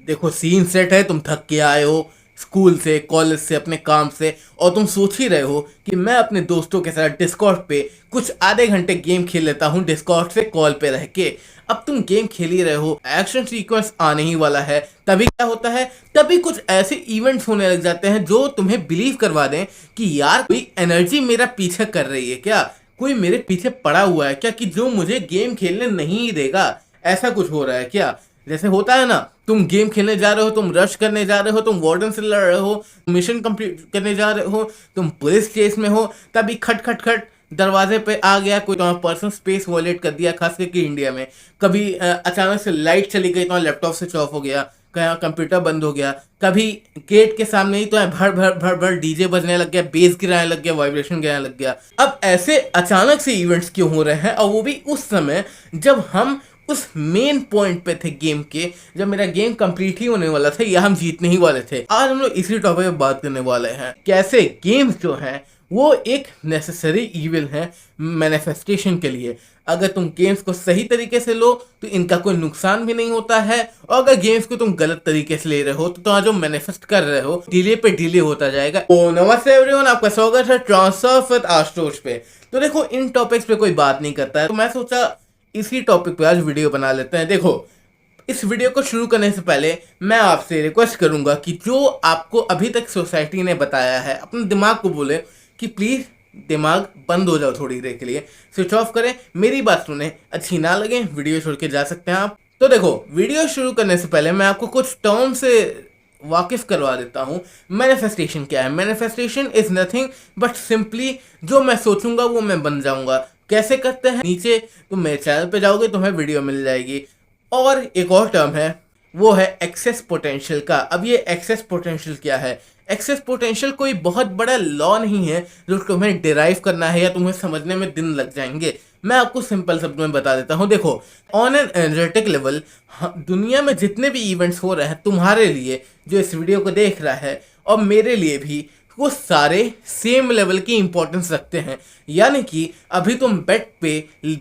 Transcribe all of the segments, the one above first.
देखो scene set है, तुम थक के आए हो स्कूल से, कॉलेज से, अपने काम से, और तुम सोच ही रहे हो कि मैं अपने दोस्तों के साथ डिस्कॉर्ड पे कुछ आधे घंटे गेम खेल लेता हूँ डिस्कॉर्ड से कॉल पे रह के। अब तुम गेम खेल ही रहे हो, एक्शन सीक्वेंस आने ही वाला है, तभी क्या होता है, तभी कुछ ऐसे इवेंट्स होने लग जाते हैं जो तुम्हें बिलीव करवा दें कि यार कोई एनर्जी मेरा पीछे कर रही है क्या, कोई मेरे पीछे पड़ा हुआ है क्या, कि जो मुझे गेम खेलने नहीं देगा। ऐसा कुछ हो रहा है क्या? जैसे होता है ना, तुम गेम खेलने जा रहे हो, तुम रश करने जा रहे हो, तुम वार्डन से लड़ रहे हो, मिशन कंप्लीट करने जा रहे हो, तुम पुलिस केस में हो, तभी खट खट खट दरवाजे पे आ गया कोई, तुम्हारा पर्सनल स्पेस वॉयलेट कर दिया, खास करके इंडिया में। कभी अचानक से लाइट चली गई, तुम्हारा लैपटॉप स्विच ऑफ हो गया, कहीं कंप्यूटर बंद हो गया, कभी गेट के सामने ही तो भर भर भर भर डीजे बजने लग गया, बेस गिराने लग गया, वाइब्रेशन गिराने लग गया। अब ऐसे अचानक से इवेंट्स क्यों हो रहे हैं, और वो भी उस समय जब हम उस मेन पॉइंट पे थे गेम के, जब मेरा गेम कंप्लीट ही होने वाला था या हम जीतने ही वाले थे। आज हम लोग इसी टॉपिक पे बात करने वाले हैं, कैसे गेम्स जो हैं वो एक नेसेसरी इविल है मैनिफेस्टेशन के लिए। अगर तुम गेम्स को सही तरीके से लो तो इनका कोई नुकसान भी नहीं होता है, और अगर गेम्स को तुम गलत तरीके से ले रहे हो तो तुम्हारा जो मैनिफेस्ट कर रहे हो डिले पे डिले होता जाएगा। तो नमस्ते एवरीवन, आपका स्वागत है ट्रांसफर विद आशुतोष पे। तो देखो, इन टॉपिक्स पे कोई बात नहीं करता है, तो मैं सोचा इसी टॉपिक पे आज वीडियो बना लेते हैं। देखो, इस वीडियो को शुरू करने से पहले मैं आपसे रिक्वेस्ट करूंगा कि जो आपको अभी तक सोसाइटी ने बताया है, अपने दिमाग को बोले कि प्लीज दिमाग बंद हो जाओ थोड़ी देर के लिए, स्विच ऑफ करें, मेरी बात सुने, अच्छी ना लगे वीडियो छोड़ के जा सकते हैं आप। तो देखो, वीडियो शुरू करने से पहले मैं आपको कुछ टर्म से वाकिफ करवा देता हूँ। मैनिफेस्टेशन क्या है? Manifestation is nothing but simply जो मैं सोचूंगा वो मैं बन जाऊंगा। कैसे करते हैं? नीचे तुम मेरे चैनल पे जाओगे, तुम्हें वीडियो मिल जाएगी। और एक और टर्म है, वो है एक्सेस पोटेंशियल का। अब ये एक्सेस पोटेंशियल क्या है? एक्सेस पोटेंशियल कोई बहुत बड़ा लॉ नहीं है जो तुम्हें डिराइव करना है या तुम्हें समझने में दिन लग जाएंगे। मैं आपको सिंपल शब्द में बता देता हूँ। देखो, ऑन एन एनर्जेटिक लेवल दुनिया में जितने भी इवेंट्स हो रहे हैं तुम्हारे लिए जो इस वीडियो को देख रहा है, और मेरे लिए भी, वो सारे सेम लेवल की इंपॉर्टेंस रखते हैं। यानी कि अभी तुम बेड पे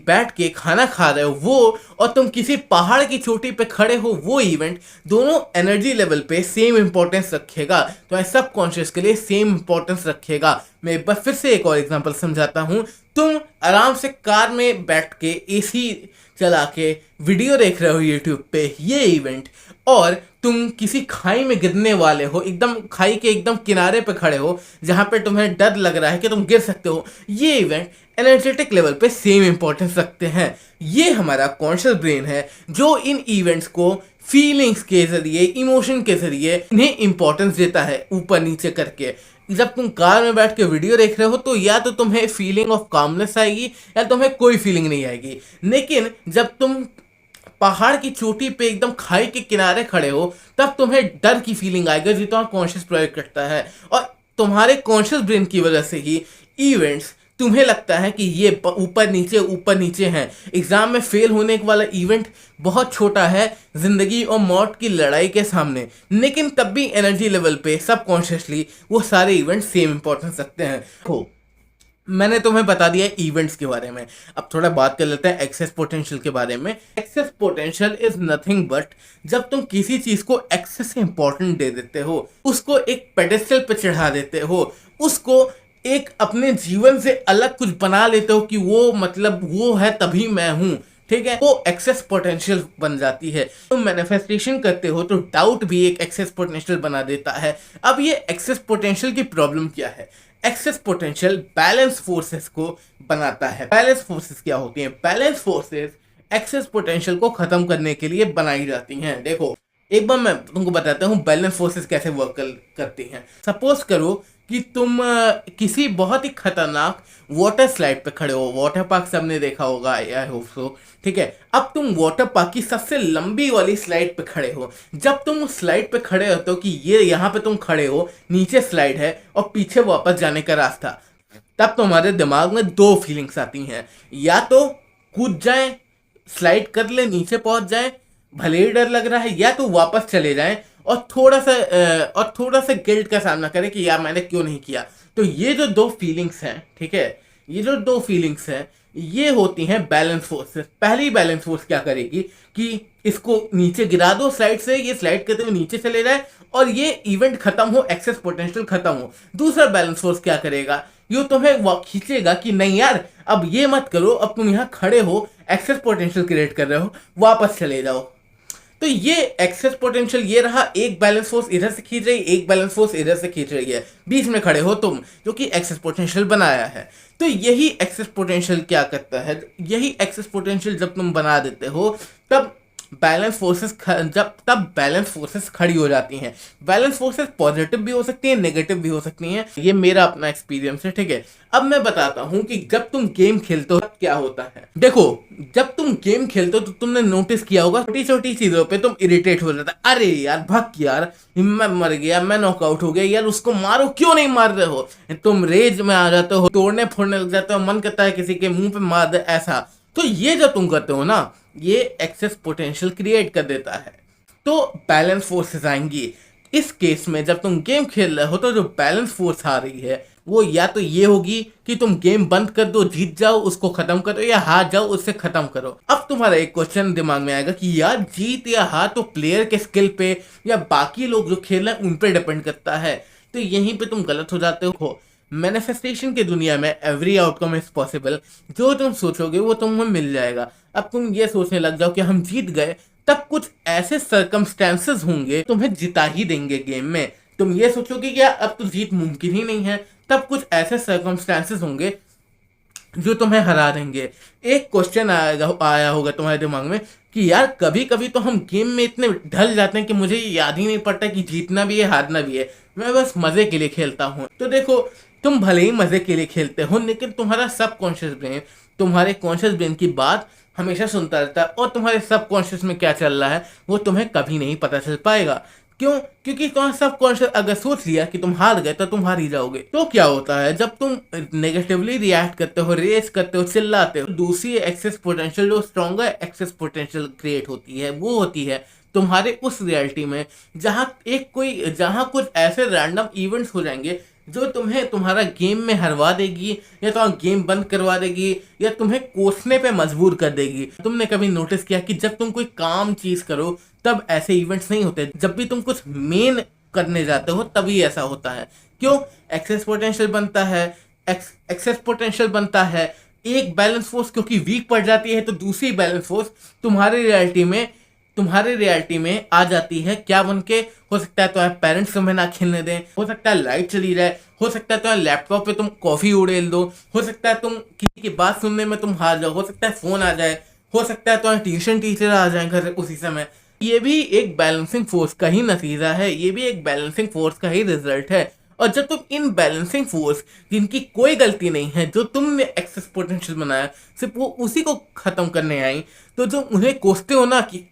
बैठ के खाना खा रहे हो वो, और तुम किसी पहाड़ की चोटी पे खड़े हो, वो इवेंट दोनों एनर्जी लेवल पे सेम इंपॉर्टेंस रखेगा, तो सब कॉन्शियस के लिए सेम इंपॉर्टेंस रखेगा। मैं एक बार फिर से एक और एग्जांपल समझाता हूँ। तुम आराम से कार में बैठ के एसी चला के वीडियो देख रहे हो यूट्यूब पे, ये इवेंट, और तुम किसी खाई में गिरने वाले हो, एकदम खाई के एकदम किनारे पे खड़े हो जहां पे तुम्हें डर लग रहा है कि तुम गिर सकते हो, ये इवेंट एनर्जेटिक लेवल पे सेम इंपॉर्टेंस रखते हैं। ये हमारा कॉन्शियस ब्रेन है जो इन इवेंट्स को फीलिंग्स के जरिए, इमोशन के जरिए इन्हें इंपॉर्टेंस देता है ऊपर नीचे करके। जब तुम कार में बैठ के वीडियो देख रहे हो तो या तो तुम्हें फीलिंग ऑफ कामनेस आएगी या तुम्हें कोई फीलिंग नहीं आएगी। लेकिन जब तुम पहाड़ की चोटी पे एकदम खाई के किनारे खड़े हो तब तुम्हें डर की फीलिंग आएगा, जो तुम्हारा कॉन्शियस प्रोवाइड करता है। और तुम्हारे कॉन्शियस ब्रेन की वजह से ही इवेंट्स तुम्हें लगता है कि ये ऊपर नीचे हैं। एग्जाम में फेल होने वाला इवेंट बहुत छोटा है जिंदगी और मौत की लड़ाई के सामने, लेकिन तब भी एनर्जी लेवल पे सबकॉन्शियसली वो सारे इवेंट सेम इंपॉर्टेंस रखते हैं। तो मैंने तुम्हें बता दिया इवेंट्स के बारे में, अब थोड़ा बात कर लेते हैं एक्सेस पोटेंशियल के बारे में। Excess potential is nothing but जब तुम किसी चीज को एक्सेस से इंपॉर्टेंट दे देते हो, उसको एक पेडेस्टल पे चढ़ा देते हो, उसको एक अपने जीवन से अलग कुछ बना लेते हो कि वो मतलब वो है तभी मैं हूं, ठीक है, वो एक्सेस पोटेंशियल बन जाती है। तुम मैनिफेस्टेशन करते हो तो डाउट भी एक एक्सेस पोटेंशियल बना देता है। अब ये एक्सेस पोटेंशियल की प्रॉब्लम क्या है? एक्सेस पोटेंशियल बैलेंस फोर्सेस को बनाता है। बैलेंस फोर्सेस क्या होती हैं? बैलेंस फोर्सेस एक्सेस पोटेंशियल को खत्म करने के लिए बनाई जाती हैं। देखो, एक बार मैं तुमको बताता हूँ बैलेंस फोर्सेस कैसे वर्क करती हैं। सपोज करो कि तुम किसी बहुत ही खतरनाक वाटर स्लाइड पे खड़े हो। वाटर पार्क सबने देखा होगा, आई होप सो, ठीक है। अब तुम वाटर पार्क की सबसे लंबी वाली स्लाइड पे खड़े हो। जब तुम उस स्लाइड पे खड़े होते हो कि ये यहाँ पे तुम खड़े हो, नीचे स्लाइड है और पीछे वापस जाने का रास्ता, तब तुम्हारे दिमाग में दो फीलिंग्स आती हैं। या तो कूद जाए, स्लाइड कर ले, नीचे पहुंच जाए, भले ही डर लग रहा है, या तो वापस चले जाएं और थोड़ा सा गिल्ट का सामना करें कि यार मैंने क्यों नहीं किया। तो ये जो दो फीलिंग्स हैं, ठीक है, ये जो दो फीलिंग्स हैं, ये होती हैं बैलेंस फोर्सेस। पहली बैलेंस फोर्स क्या करेगी कि इसको नीचे गिरा दो स्लाइड से, ये स्लाइड करते हुए नीचे चले जाए और ये इवेंट खत्म हो, एक्सेस पोटेंशियल खत्म हो। दूसरा बैलेंस फोर्स क्या करेगा, ये तुम्हें खींचेगा कि नहीं यार अब ये मत करो, अब तुम यहाँ खड़े हो, एक्सेस पोटेंशियल क्रिएट कर रहे हो, वापस चले जाओ। तो ये एक्सेस पोटेंशियल ये रहा, एक बैलेंस फोर्स इधर से खींच रही है, एक बैलेंस फोर्स इधर से खींच रही है, बीच में खड़े हो तुम, जो कि एक्सेस पोटेंशियल बनाया है। तो यही एक्सेस पोटेंशियल क्या करता है, यही एक्सेस पोटेंशियल जब तुम बना देते हो तब बैलेंस फोर्सेस बैलेंस फोर्सेस खड़ी हो जाती हैं। बैलेंस फोर्सेस पॉजिटिव भी हो सकती हैं, नेगेटिव भी हो सकती हैं। ये मेरा अपना एक्सपीरियंस है, ठीक है। अब मैं बताता हूँ कि जब तुम गेम खेलते हो तब क्या होता है। देखो, जब तुम गेम खेलते हो तो तुमने नोटिस किया होगा छोटी छोटी चीजों पे तुम इरिटेट हो जाता है। अरे यार भग यार, मैं मर गया, मैं नॉकआउट हो गया यार, उसको मारो, क्यों नहीं मार रहे हो। तुम रेज में आ जाते हो, तोड़ने फोड़ने लग जाते हो, मन करता है किसी के मुंह पे मार दे, ऐसा। तो ये जब तुम करते हो ना, ये एक्सेस पोटेंशियल क्रिएट कर देता है। तो बैलेंस फोर्सेस आएंगी। इस केस में जब तुम गेम खेल रहे हो तो जो बैलेंस फोर्स आ रही है वो या तो ये होगी कि तुम गेम बंद कर दो, जीत जाओ, उसको खत्म करो, या हार जाओ, उससे खत्म करो। अब तुम्हारा एक क्वेश्चन दिमाग में आएगा कि यार जीत या हार तो प्लेयर के स्किल पे या बाकी लोग जो खेल रहे हैं उन पे डिपेंड करता है। तो यहीं पे तुम गलत हो जाते हो। मैनिफेस्टेशन की दुनिया में एवरी आउटकम इज पॉसिबल। जो तुम सोचोगे वो तुम्हें मिल जाएगा। अब तुम ये सोचने लग जाओ कि हम जीत गए, तब कुछ ऐसे सर्कमस्टेंसेस होंगे तुम्हें जिता ही देंगे गेम में। तुम ये सोचोगे कि यार अब तो जीत मुमकिन ही नहीं है, तब कुछ ऐसे सर्कमस्टेंसेस होंगे जो तुम्हें हरा देंगे। एक क्वेश्चन आया होगा तुम्हारे दिमाग में कि यार कभी कभी तो हम गेम में इतने ढल जाते हैं कि मुझे याद ही नहीं पड़ता कि जीतना भी है हारना भी है, मैं बस मजे के लिए खेलता हूँ। तो देखो, तुम भले ही मजे के लिए खेलते हो लेकिन तुम्हारा सबकॉन्शियस ब्रेन तुम्हारे कॉन्शियस ब्रेन की बात हमेशा सुनता रहता है, और तुम्हारे सबकॉन्शियस में क्या चल रहा है वो तुम्हें कभी नहीं पता चल पाएगा। क्यों? क्योंकि तुम्हारा सबकॉन्शियस अगर सोच लिया कि तुम हार गए तो तुम हार ही जाओगे। तो क्या होता है जब तुम नेगेटिवली रिएक्ट करते हो, रेस करते हो, चिल्लाते हो, दूसरी एक्सेस पोटेंशियल जो स्ट्रॉन्गर एक्सेस पोटेंशियल क्रिएट होती है वो होती है तुम्हारे उस रियलिटी में जहाँ कुछ ऐसे रैंडम इवेंट्स हो जाएंगे जो तुम्हें तुम्हारा गेम में हरवा देगी, या तुम्हारा गेम बंद करवा देगी, या तुम्हें कोसने पे मजबूर कर देगी। तुमने कभी नोटिस किया कि जब तुम कोई काम चीज करो तब ऐसे इवेंट्स नहीं होते, जब भी तुम कुछ मेन करने जाते हो तभी ऐसा होता है। क्यों? एक्सेस पोटेंशियल बनता है। एक्सेस पोटेंशियल बनता है, एक बैलेंस फोर्स क्योंकि वीक पड़ जाती है तो दूसरी बैलेंस फोर्स तुम्हारे रियलिटी में आ जाती है। क्या बन के? हो सकता है तुम्हारे पेरेंट्स तुम्हें ना खेलने दें, हो सकता है लाइट चली जाए, हो सकता है तुम्हारे लैपटॉप पे तुम कॉफी उड़ेल दो, हो सकता है तुम किसी की बात सुनने में तुम हार जाओ, हो सकता है फोन आ जाए, हो सकता है तुम्हारे ट्यूशन टीचर आ जाए घर उसी समय। ये भी एक बैलेंसिंग फोर्स का ही नतीजा है, ये भी एक बैलेंसिंग फोर्स का ही रिजल्ट है। और जब तुम इन बैलेंसिंग फोर्स जिनकी कोई गलती नहीं है, जो तुमने एक्सेस पोटेंशियल बनाया, सिर्फ वो उसी को खत्म करने आई, तो जो उन्हें कोसते हो ना कि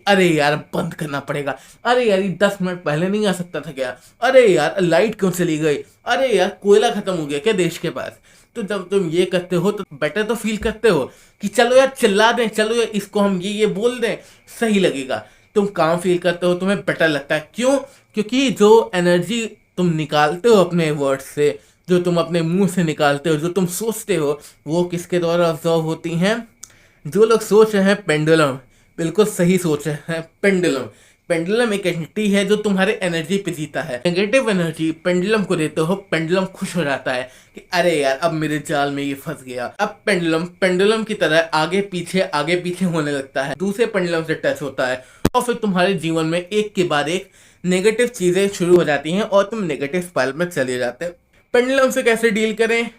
अरे यार बंद करना पड़ेगा, अरे यार ये 10 मिनट पहले नहीं आ सकता था क्या, अरे यार लाइट क्यों चली गई, अरे यार कोयला खत्म हो गया क्या देश के पास। तो जब तुम ये करते हो तो बेटर तो फील करते हो कि चलो यार चिल्ला दें, चलो यार इसको हम ये बोल दें, सही लगेगा। तुम काम फील करते हो, तुम्हें बेटर लगता है। क्यों? क्योंकि जो एनर्जी तुम निकालते हो अपने वर्ड से, जो तुम अपने मुंह से निकालते हो, जो तुम सोचते हो, वो किसके द्वारा ऑब्जर्व होती हैं? जो लोग सोच रहे हैं पेंडुलम, बिल्कुल सही सोच रहे हैं, पेंडुलम। पेंडुलम एक एंटिटी है जो तुम्हारे एनर्जी पे जीता है। नेगेटिव एनर्जी पेंडुलम को देते हो, पेंडुलम खुश हो जाता है कि अरे यार अब मेरे जाल में ये फंस गया। अब पेंडुलम की तरह आगे पीछे होने लगता है, दूसरे पेंडुलम से टच होता है, और फिर तुम्हारे जीवन में एक के बाद एक नेगेटिव चीजें शुरू हो जाती हैं और तुम नेगेटिव स्पाइरल में चले जाते हो। पेंडुलम से कैसे डील करें,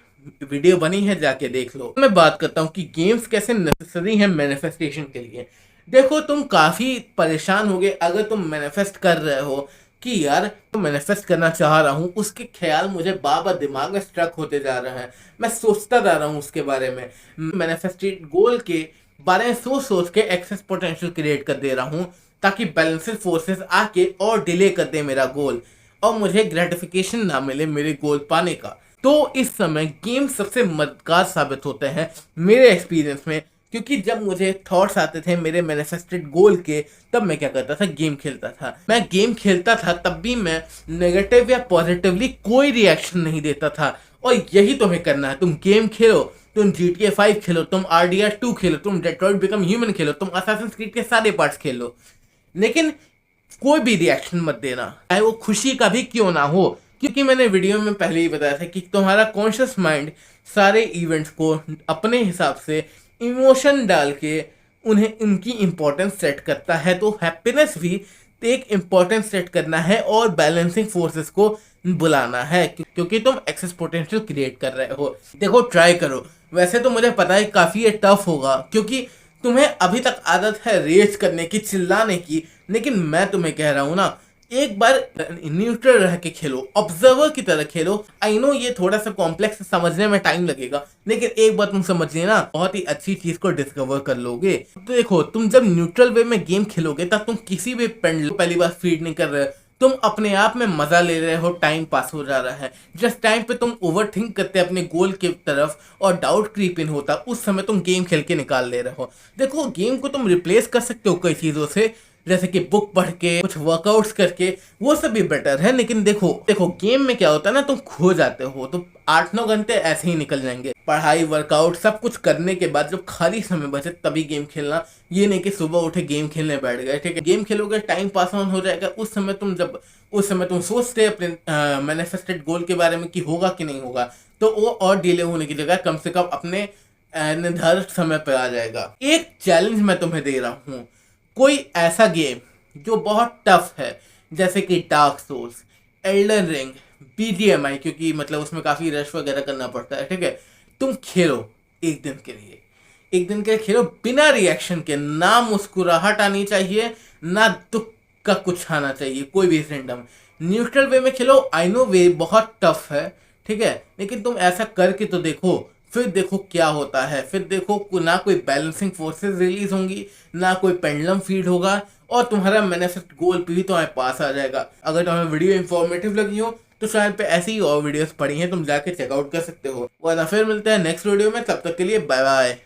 वीडियो बनी है, जाके देख लो। मैं बात करता हूँ कि गेम्स कैसे नेसेसरी है मैनिफेस्टेशन के लिए। देखो, तुम काफी परेशान होगे अगर तुम मैनिफेस्ट कर रहे हो कि यार तो मैनिफेस्ट करना चाह रहा हूँ, उसके ख्याल मुझे बार बार दिमाग में स्ट्रक होते जा रहे हैं, मैं सोचता जा रहा हूँ उसके बारे में, मैनिफेस्टेड गोल के बारे में सोच के एक्सेस पोटेंशियल क्रिएट कर दे रहा हूँ ताकि बैलेंसिंग फोर्सेस आके और डिले कर दे मेरा गोल, और मुझे ग्रेटिफिकेशन ना मिले मेरे गोल पाने का। तो इस समय गेम सबसे मददगार साबित होते हैं मेरे एक्सपीरियंस में, क्योंकि जब मुझे थॉट्स आते थे मेरे मैनिफेस्टेड गोल के, तब मैं क्या करता था, गेम खेलता था। मैं गेम खेलता था तब भी मैं नेगेटिव या पॉजिटिवली कोई रिएक्शन नहीं देता था। और यही तुम्हें करना है, तुम गेम खेलो, तुम GTA 5 खेलो, तुम RDR 2 खेलो, तुम डेट्रॉइट बिकम ह्यूमन खेलो, तुम असासिन्स क्रीड के सारे पार्ट्स खेलो, लेकिन कोई भी रिएक्शन मत देना, चाहे वो खुशी का भी क्यों ना हो। क्योंकि मैंने वीडियो में पहले ही बताया था कि तुम्हारा कॉन्शियस माइंड सारे इवेंट्स को अपने हिसाब से इमोशन डाल के उन्हें उनकी इम्पोर्टेंस सेट करता है। तो हैप्पीनेस भी एक इम्पोर्टेंस सेट करना है और बैलेंसिंग फोर्सेस को बुलाना है, क्योंकि तुम एक्सेस पोटेंशियल क्रिएट कर रहे हो। देखो, ट्राई करो। वैसे तो मुझे पता है काफ़ी ये टफ होगा, क्योंकि तुम्हें अभी तक आदत है रेज करने की, चिल्लाने की, लेकिन मैं तुम्हें कह रहा हूँ ना, एक बार न्यूट्रल रह के खेलो, ऑब्जर्वर की तरह खेलो। आई नो ये थोड़ा सा कॉम्प्लेक्स समझने में टाइम लगेगा, लेकिन एक बार तुम समझ लेना, बहुत ही अच्छी चीज को डिस्कवर कर लोगे। तो देखो, तुम जब न्यूट्रल वे में गेम खेलोगे तब तुम किसी भी पेंडुलम पहली बार फीड नहीं कर रहे, तुम अपने आप में मजा ले रहे हो, टाइम पास हो जा रहा है। जिस टाइम पे तुम ओवर थिंक करते अपने गोल की तरफ और डाउट क्रीप इन होता, उस समय तुम गेम खेल के निकाल ले रहे हो। देखो, गेम को तुम रिप्लेस कर सकते हो कई चीजों से, जैसे कि बुक पढ़ के, कुछ वर्कआउट्स करके, वो सब भी बेटर है। लेकिन देखो गेम में क्या होता है ना, तुम खो जाते हो, तो 8-9 घंटे ऐसे ही निकल जाएंगे। पढ़ाई, वर्कआउट सब कुछ करने के बाद जब खाली समय बचे तभी गेम खेलना। ये नहीं कि सुबह उठे गेम खेलने बैठ गए, ठीक है। गेम खेलोगे, टाइम पास ऑन हो जाएगा। उस समय तुम सोचते अपने मैनिफेस्टेड गोल के बारे में कि होगा कि नहीं होगा, तो वो और डिले होने की जगह कम से कम अपने निर्धारित समय पर आ जाएगा। एक चैलेंज मैं तुम्हें दे रहा हूँ, कोई ऐसा गेम जो बहुत टफ है, जैसे कि dark souls, elden ring, BGMI, क्योंकि मतलब उसमें काफ़ी रश वगैरह करना पड़ता है, ठीक है। तुम खेलो एक दिन के लिए खेलो, बिना रिएक्शन के। ना मुस्कुराहट आनी चाहिए, ना दुख का कुछ आना चाहिए, कोई भी रेंडम न्यूट्रल वे में खेलो। आई नो वे बहुत टफ है, ठीक है, लेकिन तुम ऐसा करके तो देखो, फिर देखो क्या होता है। फिर देखो, ना कोई बैलेंसिंग फोर्सेस रिलीज होंगी, ना कोई पेंडुलम फीड होगा, और तुम्हारा मैनिफेस्ट गोल भी तुम्हारे पास आ जाएगा। अगर तुम्हें वीडियो इंफॉर्मेटिव लगी हो तो चैनल पे ऐसी ही और वीडियोस पड़ी हैं, तुम जाके चेकआउट कर सकते हो। वरना फिर मिलते हैं नेक्स्ट वीडियो में, तब तक के लिए बाय बाय।